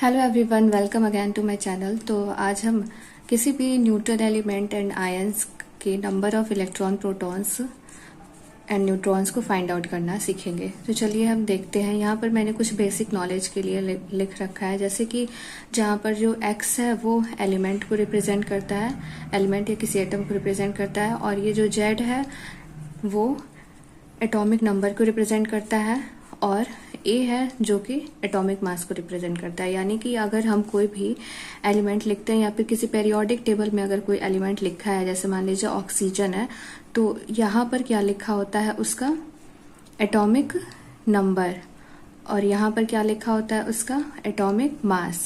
Hello everyone, welcome again to my channel. तो आज हम किसी भी न्यूट्रल एलिमेंट एंड आयंस के number of electron, protons and neutrons को फाइंड आउट करना सीखेंगे। तो चलिए हम देखते हैं। यहाँ पर मैंने कुछ बेसिक नॉलेज के लिए लिख रखा है, जैसे कि जहाँ पर जो x है वो एलिमेंट को रिप्रेजेंट करता है, एलिमेंट या किसी एटम को रिप्रेजेंट करता है, और ये जो z है वो एटॉमिक नंबर को रिप्रेजेंट करता है, और ए है जो कि एटॉमिक मास को रिप्रेजेंट करता है। यानी कि अगर हम कोई भी एलिमेंट लिखते हैं या फिर किसी पेरियोडिक टेबल में अगर कोई एलिमेंट लिखा है, जैसे मान लीजिए ऑक्सीजन है, तो यहाँ पर क्या लिखा होता है, उसका एटॉमिक नंबर, और यहाँ पर क्या लिखा होता है, उसका एटॉमिक मास।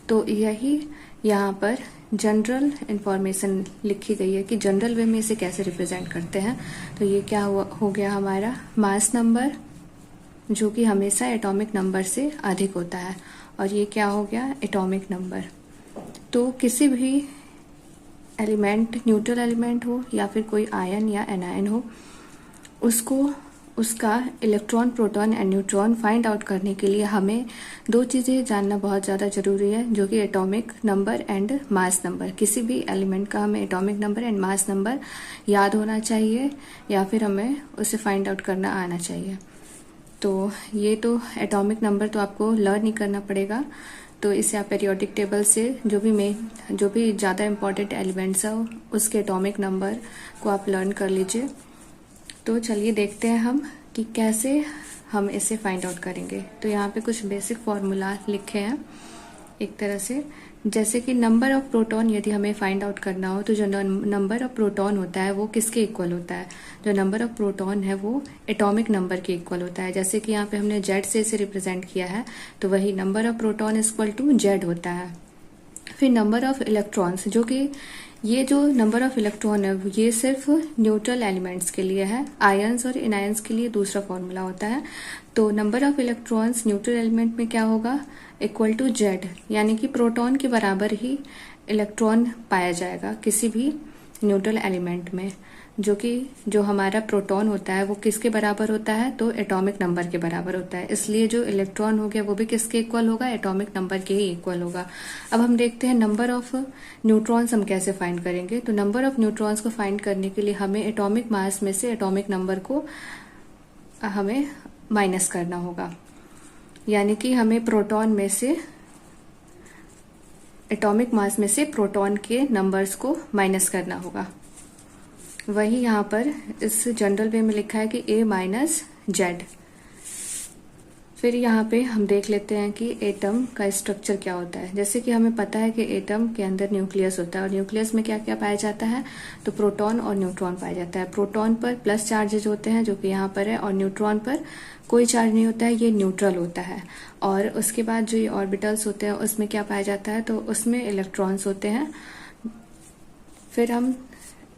तो यही यहाँ पर जनरल इंफॉर्मेशन लिखी गई है कि जनरल वे में इसे कैसे रिप्रेजेंट करते हैं। तो ये क्या हो गया हमारा मास नंबर, जो कि हमेशा एटॉमिक नंबर से अधिक होता है, और ये क्या हो गया एटॉमिक नंबर। तो किसी भी एलिमेंट, न्यूट्रल एलिमेंट हो या फिर कोई आयन या एनायन हो, उसको उसका electron, proton and neutron find out करने के लिए हमें दो चीज़ें जानना बहुत ज़्यादा ज़रूरी है, जो कि atomic number and mass number. किसी भी एलिमेंट का हमें atomic number and mass number याद होना चाहिए, या फिर हमें उसे फाइंड आउट करना आना चाहिए। तो ये तो एटॉमिक नंबर तो आपको लर्न ही करना पड़ेगा। तो इसे आप पेरियोडिक टेबल से जो भी ज़्यादा इम्पोर्टेंट एलिमेंट्स है उसके एटॉमिक नंबर को आप लर्न कर लीजिए। तो चलिए देखते हैं हम कि कैसे हम इसे फाइंड आउट करेंगे। तो यहाँ पे कुछ बेसिक फॉर्मूला लिखे हैं एक तरह से, जैसे कि नंबर ऑफ प्रोटॉन यदि हमें फाइंड आउट करना हो, तो जो नंबर ऑफ प्रोटॉन होता है वो किसके इक्वल होता है, जो नंबर ऑफ प्रोटॉन है वो एटॉमिक नंबर के इक्वल होता है। जैसे कि यहाँ पे हमने जेड से इसे रिप्रेजेंट किया है, तो वही number of proton equal to Z होता है। फिर नंबर ऑफ इलेक्ट्रॉन्स, जो कि ये जो नंबर ऑफ इलेक्ट्रॉन है ये सिर्फ न्यूट्रल एलिमेंट्स के लिए है, आयंस और इनायंस के लिए दूसरा फॉर्मूला होता है। तो number of electrons neutral element में क्या होगा, इक्वल टू जेड, यानी कि प्रोटॉन के बराबर ही इलेक्ट्रॉन पाया जाएगा किसी भी न्यूट्रल एलिमेंट में, जो हमारा प्रोटॉन होता है वो किसके बराबर होता है, तो एटॉमिक नंबर के बराबर होता है। इसलिए जो इलेक्ट्रॉन हो गया वो भी किसके इक्वल होगा, एटॉमिक नंबर के ही इक्वल होगा। अब हम देखते हैं नंबर ऑफ न्यूट्रॉन्स हम कैसे फाइंड करेंगे। तो नंबर ऑफ न्यूट्रॉन्स को फाइंड करने के लिए हमें एटॉमिक मास में से एटॉमिक नंबर को हमें माइनस करना होगा, यानी कि हमें प्रोटॉन में से, एटॉमिक मास में से प्रोटॉन के नंबर्स को माइनस करना होगा। वही यहाँ पर इस जनरल वे में लिखा है कि a माइनस जेड। फिर यहाँ पे हम देख लेते हैं कि एटम का स्ट्रक्चर क्या होता है। जैसे कि हमें पता है कि एटम के अंदर न्यूक्लियस होता है, और न्यूक्लियस में क्या क्या पाया जाता है, तो प्रोटॉन और न्यूट्रॉन पाया जाता है। प्रोटॉन पर प्लस चार्जेज होते हैं, जो कि यहाँ पर है, और न्यूट्रॉन पर कोई चार्ज नहीं होता है, ये न्यूट्रल होता है। और उसके बाद जो ये ऑर्बिटल्स होते हैं उसमें क्या पाया जाता है, तो उसमें इलेक्ट्रॉन्स होते हैं। फिर हम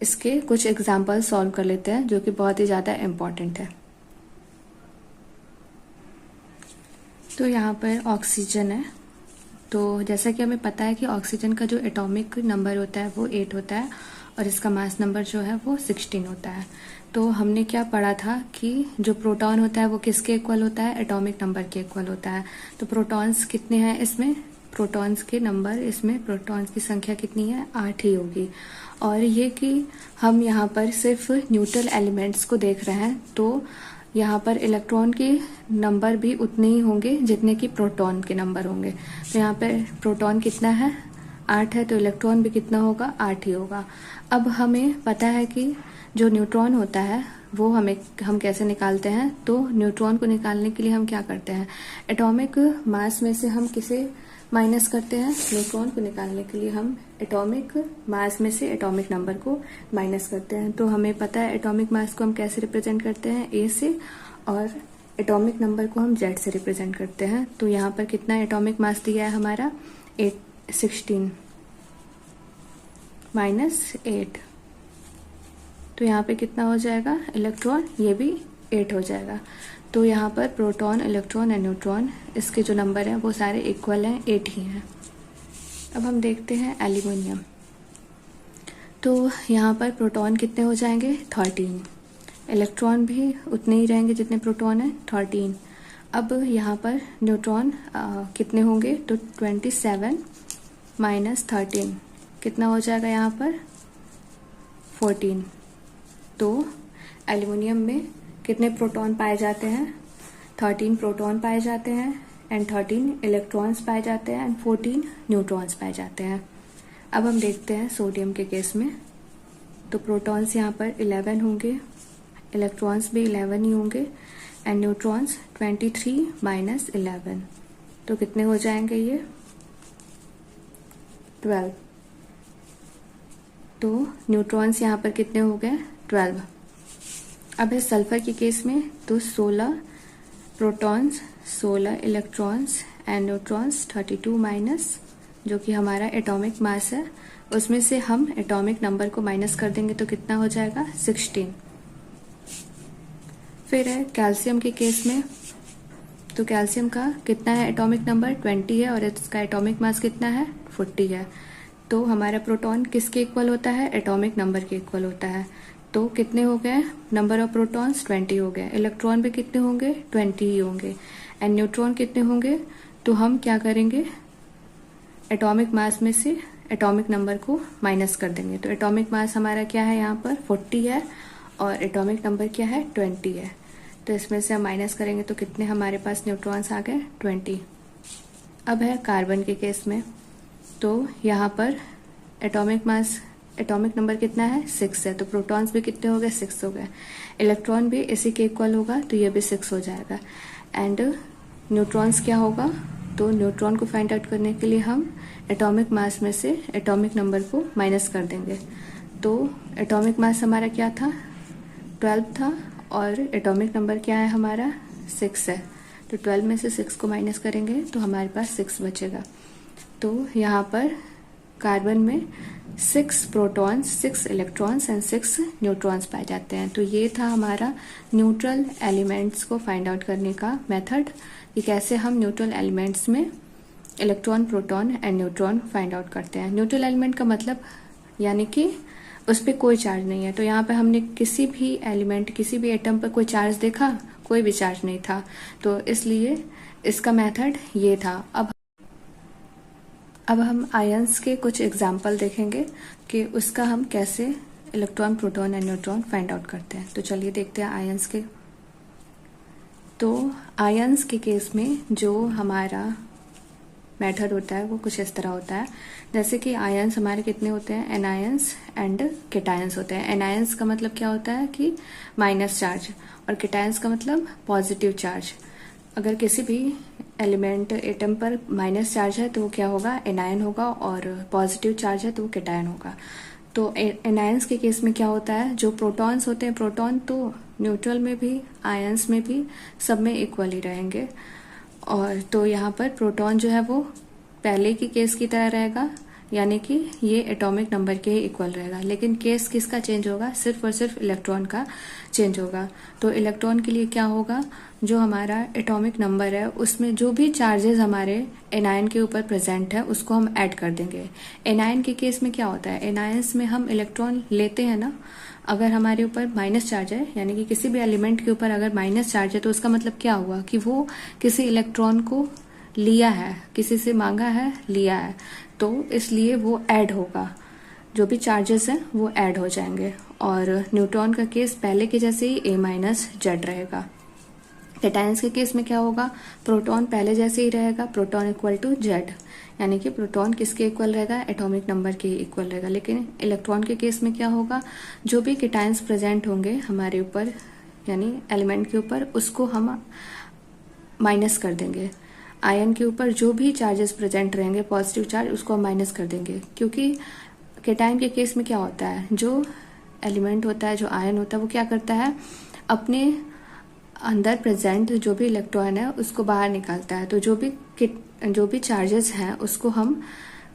इसके कुछ एग्जाम्पल सॉल्व कर लेते हैं, जो कि बहुत ही ज़्यादा इम्पॉर्टेंट है। तो यहाँ पर ऑक्सीजन है। तो जैसा कि हमें पता है कि ऑक्सीजन का जो एटॉमिक नंबर होता है वो 8 होता है, और इसका मास नंबर जो है वो 16 होता है। तो हमने क्या पढ़ा था कि जो प्रोटॉन होता है वो किसके इक्वल होता है, एटॉमिक नंबर के इक्वल होता है। तो प्रोटॉन्स कितने हैं इसमें, प्रोटॉन्स के नंबर, इसमें प्रोटॉन्स की संख्या कितनी है, 8 ही होगी। और ये कि हम यहाँ पर सिर्फ न्यूट्रल एलिमेंट्स को देख रहे हैं, तो यहाँ पर इलेक्ट्रॉन के नंबर भी उतने ही होंगे जितने कि प्रोटॉन के नंबर होंगे। तो यहाँ पर प्रोटॉन कितना है, 8 है, तो इलेक्ट्रॉन भी कितना होगा, 8 ही होगा। अब हमें पता है कि जो न्यूट्रॉन होता है वो हम कैसे निकालते हैं। तो न्यूट्रॉन को निकालने के लिए हम क्या करते हैं, एटॉमिक मास में से हम किसे माइनस करते हैं, न्यूट्रॉन को निकालने के लिए हम एटॉमिक मास में से एटॉमिक नंबर को माइनस करते हैं। तो हमें पता है एटॉमिक मास को हम कैसे रिप्रेजेंट करते हैं, ए से, और एटॉमिक नंबर को हम जेड से रिप्रेजेंट करते हैं। तो यहाँ पर कितना एटॉमिक मास दिया है हमारा, 16 माइनस 8, तो यहाँ पे कितना हो जाएगा, इलेक्ट्रॉन, ये भी 8 हो जाएगा। तो यहाँ पर प्रोटॉन, इलेक्ट्रॉन एंड न्यूट्रॉन, इसके जो नंबर हैं वो सारे इक्वल हैं, 8 ही हैं। अब हम देखते हैं एल्यूमिनियम। तो यहाँ पर प्रोटॉन कितने हो जाएंगे, 13, इलेक्ट्रॉन भी उतने ही रहेंगे जितने प्रोटॉन है, 13, अब यहाँ पर न्यूट्रॉन कितने होंगे, तो 27 माइनस 13 कितना हो जाएगा यहाँ पर 14। तो एल्युमिनियम में कितने प्रोटॉन पाए जाते हैं, 13 प्रोटॉन पाए जाते हैं एंड 13 इलेक्ट्रॉन्स पाए जाते हैं एंड 14 न्यूट्रॉन्स पाए जाते हैं। अब हम देखते हैं सोडियम के केस में। तो प्रोटॉन्स यहाँ पर 11 होंगे, इलेक्ट्रॉन्स भी 11 ही होंगे एंड न्यूट्रॉन्स 23 माइनस 11, तो कितने हो जाएंगे ये 12। तो न्यूट्रॉन्स यहाँ पर कितने हो गए 12। अब है सल्फर के केस में, तो 16 protons 16 electrons and neutrons 32 minus जो कि हमारा एटॉमिक मास है, उसमें से हम एटॉमिक नंबर को माइनस कर देंगे तो कितना हो जाएगा 16। फिर है कैल्शियम के केस में, तो कैल्शियम का कितना है एटॉमिक नंबर 20 है और इसका एटॉमिक मास कितना है 40 है। तो हमारा प्रोटॉन किसके इक्वल होता है, एटॉमिक नंबर के इक्वल होता है। तो कितने हो गए नंबर ऑफ प्रोटॉन्स 20 हो गए, इलेक्ट्रॉन भी कितने होंगे 20 ही होंगे एंड न्यूट्रॉन कितने होंगे। तो हम क्या करेंगे, एटॉमिक मास में से एटॉमिक नंबर को माइनस कर देंगे। तो एटॉमिक मास हमारा क्या है यहाँ पर 40 है और एटॉमिक नंबर क्या है 20 है। तो इसमें से हम माइनस करेंगे तो कितने हमारे पास न्यूट्रॉन्स आ गए 20। अब है कार्बन के केस में, तो यहाँ पर एटॉमिक मास एटॉमिक नंबर कितना है 6 है, तो प्रोटॉन्स भी कितने हो गए 6 हो गए, इलेक्ट्रॉन भी इसी के इक्वल होगा तो ये भी 6 हो जाएगा एंड न्यूट्रॉन्स क्या होगा। तो न्यूट्रॉन को फाइंड आउट करने के लिए हम एटॉमिक मास में से एटॉमिक नंबर को माइनस कर देंगे। तो एटॉमिक मास हमारा क्या था 12 था और एटॉमिक नंबर क्या है हमारा 6 है, तो 12 में से 6 को माइनस करेंगे तो हमारे पास 6 बचेगा। तो यहाँ पर कार्बन में 6 प्रोटॉन्स 6 इलेक्ट्रॉन्स एंड 6 न्यूट्रॉन्स पाए जाते हैं। तो ये था हमारा न्यूट्रल एलिमेंट्स को फाइंड आउट करने का मेथड कि कैसे हम न्यूट्रल एलिमेंट्स में electron proton and neutron find out करते हैं। न्यूट्रल एलिमेंट का मतलब यानी कि उस पर कोई चार्ज नहीं है। तो यहाँ पे हमने किसी भी एलिमेंट किसी भी एटम पर कोई चार्ज देखा, कोई भी चार्ज नहीं था, तो इसलिए इसका मेथड ये था। अब हम आयंस के कुछ एग्जाम्पल देखेंगे कि उसका हम कैसे electron proton and neutron find out करते हैं। तो चलिए देखते हैं आयंस के। तो आयंस के केस में जो हमारा मेथड होता है वो कुछ इस तरह होता है, जैसे कि आयंस हमारे कितने होते हैं एनायंस एंड केटायंस होते हैं। एनायंस का मतलब क्या होता है कि माइनस चार्ज और केटायंस का मतलब पॉजिटिव चार्ज। अगर किसी भी एलिमेंट एटम पर माइनस चार्ज है तो वो क्या होगा एनायन होगा और पॉजिटिव चार्ज है तो वो केटायन होगा। तो एनायंस के केस में क्या होता है, जो प्रोटॉन्स होते हैं प्रोटॉन तो न्यूट्रल में भी आयंस में भी सब में इक्वल ही रहेंगे। और तो यहाँ पर प्रोटॉन जो है वो पहले की केस की तरह रहेगा, यानी कि ये एटॉमिक नंबर के ही इक्वल रहेगा, लेकिन केस किसका चेंज होगा, सिर्फ और सिर्फ इलेक्ट्रॉन का चेंज होगा। तो इलेक्ट्रॉन के लिए क्या होगा, जो हमारा एटॉमिक नंबर है उसमें जो भी चार्जेस हमारे एनायन के ऊपर प्रेजेंट है उसको हम ऐड कर देंगे। एनायन के केस में क्या होता है, एनायंस में हम इलेक्ट्रॉन लेते हैं ना, अगर हमारे ऊपर माइनस चार्ज है यानी कि किसी भी एलिमेंट के ऊपर अगर माइनस चार्ज है तो उसका मतलब क्या हुआ कि वो किसी इलेक्ट्रॉन को लिया है, किसी से मांगा है, लिया है, तो इसलिए वो ऐड होगा, जो भी चार्जेस हैं वो ऐड हो जाएंगे। और न्यूट्रॉन का केस पहले के जैसे ही A माइनस जेड रहेगा। केटायंस के केस में क्या होगा, प्रोटॉन पहले जैसे ही रहेगा, प्रोटॉन इक्वल टू जेड, यानी कि प्रोटॉन किसके इक्वल रहेगा, एटॉमिक नंबर के इक्वल रहेगा। लेकिन इलेक्ट्रॉन के केस में क्या होगा, जो भी केटायंस प्रेजेंट होंगे हमारे ऊपर यानी एलिमेंट के ऊपर उसको हम माइनस कर देंगे। आयन के ऊपर जो भी चार्जेस प्रेजेंट रहेंगे पॉजिटिव चार्ज उसको हम माइनस कर देंगे, क्योंकि केटायन के केस में क्या होता है, जो एलिमेंट होता है, जो आयन होता है, वो क्या करता है, अपने अंदर प्रेजेंट जो भी इलेक्ट्रॉन है उसको बाहर निकालता है। तो जो भी चार्जेस हैं उसको हम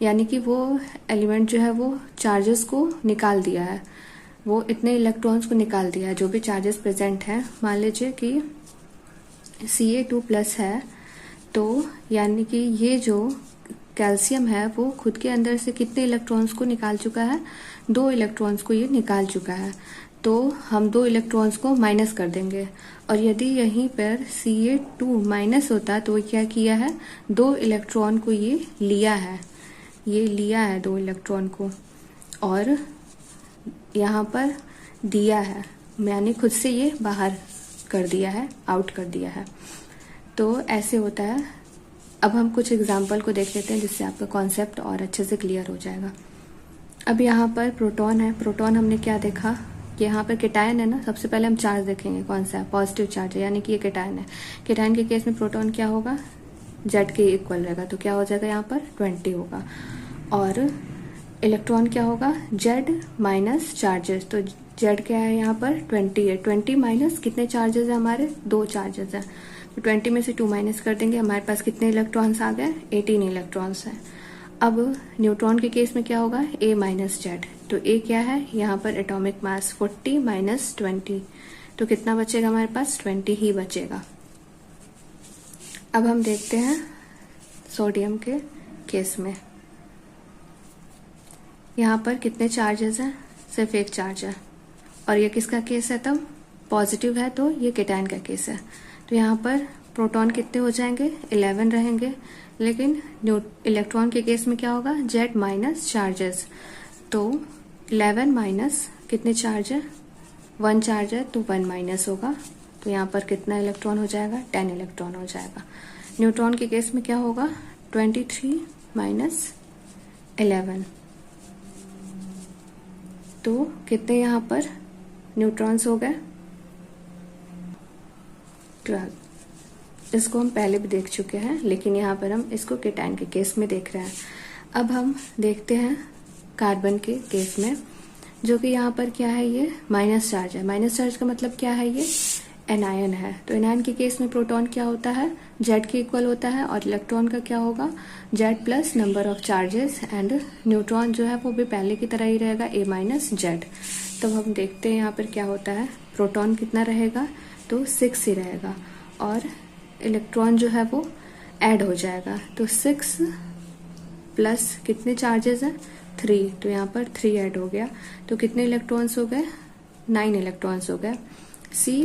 यानी कि वो एलिमेंट जो है वो चार्जेस को निकाल दिया है, वो इतने इलेक्ट्रॉन्स को निकाल दिया है जो भी चार्जेस प्रेजेंट हैं। मान लीजिए कि Ca2+ है, तो यानी कि ये जो कैल्शियम है वो खुद के अंदर से कितने इलेक्ट्रॉन्स को निकाल चुका है, 2 इलेक्ट्रॉन्स को ये निकाल चुका है। तो हम 2 इलेक्ट्रॉन्स को माइनस कर देंगे, और यदि यहीं पर Ca2 माइनस होता तो क्या किया है, 2 इलेक्ट्रॉन को ये लिया है 2 इलेक्ट्रॉन को, और यहाँ पर दिया है, मैंने खुद से ये बाहर कर दिया है, आउट कर दिया है। तो ऐसे होता है। अब हम कुछ एग्जाम्पल को देख लेते हैं जिससे आपका कॉन्सेप्ट और अच्छे से क्लियर हो जाएगा। अब यहाँ पर प्रोटॉन है, प्रोटॉन हमने क्या देखा कि यहाँ पर केटायन है ना। सबसे पहले हम चार्ज देखेंगे, कौन सा है, पॉजिटिव चार्ज है, यानी कि ये केटायन है। केटायन के केस में प्रोटॉन क्या होगा, जेड के इक्वल रहेगा, तो क्या हो जाएगा यहाँ पर 20 होगा। और इलेक्ट्रॉन क्या होगा, जेड माइनस चार्जेस, तो जेड क्या है यहाँ पर 20 है। 20 माइनस कितने चार्जेस है हमारे, 2 चार्जेस है, तो 20 में से 2 माइनस कर देंगे, हमारे पास कितने इलेक्ट्रॉन्स आ गए, 18 इलेक्ट्रॉन्स हैं। अब न्यूट्रॉन के केस में क्या होगा, ए माइनस जेड, तो ए क्या है यहाँ पर एटॉमिक मास 40 माइनस 20, तो कितना बचेगा हमारे पास, 20 ही बचेगा। अब हम देखते हैं सोडियम के केस में, यहाँ पर कितने चार्जेस हैं, सिर्फ एक चार्ज है, और ये किसका केस है, तब पॉजिटिव है, तो ये केटायन का केस है। तो यहाँ पर प्रोटॉन कितने हो जाएंगे, 11 रहेंगे, लेकिन इलेक्ट्रॉन के केस में क्या होगा, जेड माइनस चार्जेस, तो 11 माइनस कितने चार्ज है, 1 चार्ज है, तो 1 माइनस होगा, तो यहाँ पर कितना इलेक्ट्रॉन हो जाएगा, 10 इलेक्ट्रॉन हो जाएगा। न्यूट्रॉन के केस में क्या होगा, 23 माइनस 11, तो कितने यहाँ पर न्यूट्रॉन्स हो गए, 12। इसको हम पहले भी देख चुके हैं, लेकिन यहाँ पर हम इसको केटायन के केस में देख रहे हैं। अब हम देखते हैं कार्बन के केस में, जो कि यहाँ पर क्या है, ये माइनस चार्ज है। माइनस चार्ज का मतलब क्या है, ये एनायन है। तो एनायन के केस में प्रोटॉन क्या होता है, जेड के इक्वल होता है, और इलेक्ट्रॉन का क्या होगा, Z plus number of charges, and neutron जो है वो भी पहले की तरह ही रहेगा, ए माइनस जेड। तो हम देखते हैं यहाँ पर क्या होता है, प्रोटॉन कितना रहेगा, तो 6 ही रहेगा, और इलेक्ट्रॉन जो है वो ऐड हो जाएगा, तो 6 प्लस कितने चार्जेस हैं, 3, तो यहाँ पर 3 ऐड हो गया, तो कितने इलेक्ट्रॉन्स हो गए, 9 इलेक्ट्रॉन्स हो गए। सी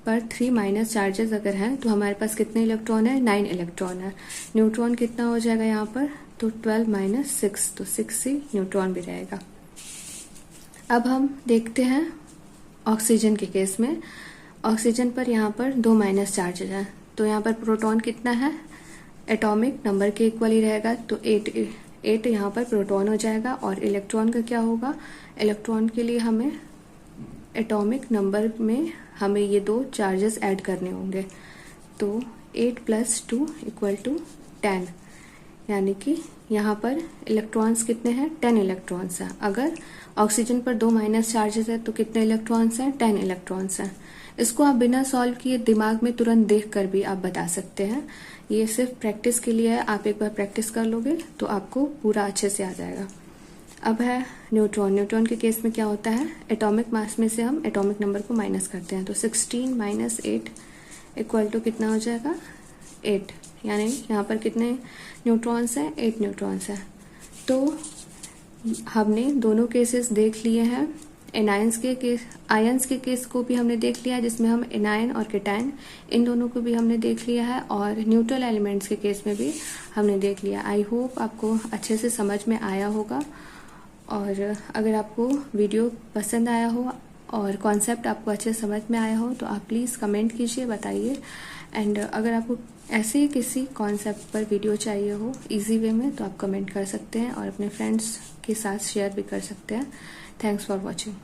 पर 3 माइनस चार्जेस अगर हैं तो हमारे पास कितने इलेक्ट्रॉन है, 9 इलेक्ट्रॉन है। न्यूट्रॉन कितना हो जाएगा यहाँ पर, तो 12 माइनस 6, तो 6 ही न्यूट्रॉन भी रहेगा। अब हम देखते हैं ऑक्सीजन के केस में। ऑक्सीजन पर यहाँ पर 2 माइनस चार्जेस हैं, तो यहाँ पर प्रोटॉन कितना है, एटॉमिक नंबर के इक्वल ही रहेगा, तो 8 यहाँ पर प्रोटॉन हो जाएगा। और इलेक्ट्रॉन का क्या होगा, इलेक्ट्रॉन के लिए हमें एटॉमिक नंबर में हमें ये 2 चार्जेस ऐड करने होंगे, तो 8 प्लस 2 इक्वल टू 10, यानी कि यहाँ पर इलेक्ट्रॉन्स कितने हैं, 10 इलेक्ट्रॉन्स हैं। अगर ऑक्सीजन पर 2 माइनस चार्जेस है तो कितने इलेक्ट्रॉन्स हैं, 10 इलेक्ट्रॉन्स हैं। इसको आप बिना सॉल्व किए दिमाग में तुरंत देखकर भी आप बता सकते हैं, ये सिर्फ प्रैक्टिस के लिए है। आप एक बार प्रैक्टिस कर लोगे तो आपको पूरा अच्छे से आ जाएगा। अब है न्यूट्रॉन। न्यूट्रॉन के केस में क्या होता है, एटॉमिक मास में से हम एटॉमिक नंबर को माइनस करते हैं, तो 16 माइनस 8 इक्वल टू कितना हो जाएगा, 8, यानी यहाँ पर कितने न्यूट्रॉन्स हैं, 8 न्यूट्रॉन्स हैं। तो हमने दोनों केसेस देख लिए हैं। आयंस के केस को भी हमने देख लिया है, जिसमें हम एनायन और केटायन इन दोनों को भी हमने देख लिया है, और न्यूट्रल एलिमेंट्स के केस में भी हमने देख लिया। आई होप आपको अच्छे से समझ में आया होगा, और अगर आपको वीडियो पसंद आया हो और कॉन्सेप्ट आपको अच्छे से समझ में आया हो तो आप प्लीज़ कमेंट कीजिए, बताइए। एंड अगर आपको ऐसे ही किसी कॉन्सेप्ट पर वीडियो चाहिए हो इजी वे में तो आप कमेंट कर सकते हैं, और अपने फ्रेंड्स के साथ शेयर भी कर सकते हैं। Thanks for watching.